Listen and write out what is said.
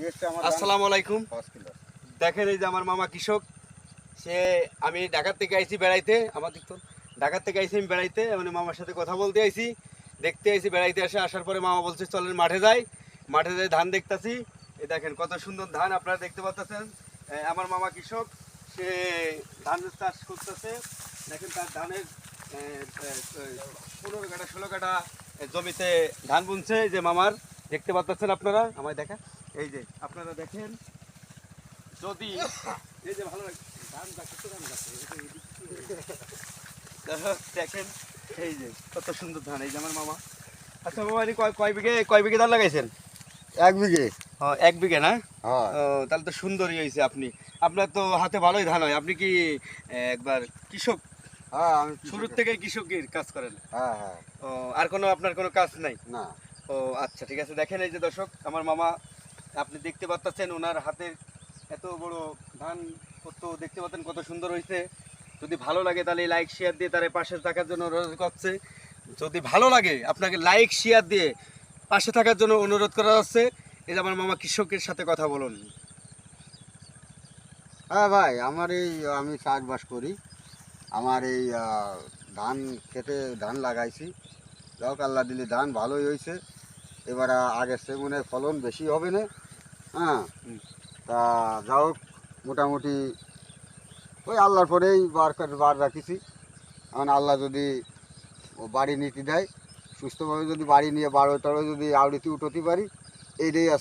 আসসালামু আলাইকুম। দেখেন এই যে আমার মামা কৃষক, সে আমি ঢাকার থেকে আইছি বেড়াইতে, আমাদের তো ঢাকার থেকে আইছি আমি বেড়াইতে, মানে মামার সাথে কথা বলতে আইছি, দেখতে আইছি, বেড়াইতে আসার পরে মামা বলছে চলেন মাঠে যাই। মাঠে যাই ধান দেখতাছি। এই দেখেন কত সুন্দর ধান আপনারা দেখতে পাচ্ছেন। আমার মামা কৃষক, সে ধান চাষ করতেছে। দেখেন তার ধানের 15 কাঠা 16 কাঠা জমিতে ধান বুনছে। এই যে মামার দেখতে পাচ্ছেন আপনারা, আমায় দেখা, এই যে আপনারা দেখেন, যদি এই যে ভালো ধান গাছে ধান গাছে দেখেন, এই যে কত সুন্দর ধান, এই যে আমার মামা। আচ্ছা মামা, কয় বিঘে ধান লাগাইছেন? 1 বিঘে। হ্যাঁ 1 বিঘে না? হ্যাঁ। ও, তাহলে তো সুন্দরই হয়েছে। আপনার তো হাতে ভালোই ধান হয়। আপনি কি একবার কৃষক? হ্যাঁ, আমি শুরুর থেকে কৃষকের কাজ করেন? হ্যাঁ হ্যাঁ। ও, আর আপনার কোনো কাজ নাই? না। ও আচ্ছা, ঠিক আছে। দেখেন এই যে দর্শক, আমার মামা, আপনি দেখতে পাচ্ছেন ওনার হাতের এত বড় ধান কত, দেখতে পাচ্ছেন কত সুন্দর হয়েছে। যদি ভালো লাগে তাহলে লাইক শেয়ার দিয়ে তার পাশে থাকার জন্য অনুরোধ করছে। যদি ভালো লাগে আপনাকে লাইক শেয়ার দিয়ে পাশে থাকার জন্য অনুরোধ করা হচ্ছে। এই যে আমার মামা কৃষকের সাথে কথা বলুন। হ্যাঁ ভাই, আমি চাষবাস করি। আমার এই ধান খেতে ধান লাগাইছি, যাক আল্লাহ দিলে ধান ভালোই হয়েছে। এবার আগের চেয়ে মনে হয় ফলন বেশি হবে না। হ্যাঁ, তা যাও মোটামুটি ওই আল্লাহর পরেই বার রাখিছি। এখন আল্লাহ যদি বাড়ি নিতে দেয়, সুস্থভাবে যদি বাড়ি নিয়ে বারো টারো যদি আউড়িতে উঠতে পারি, এইটাই আছে।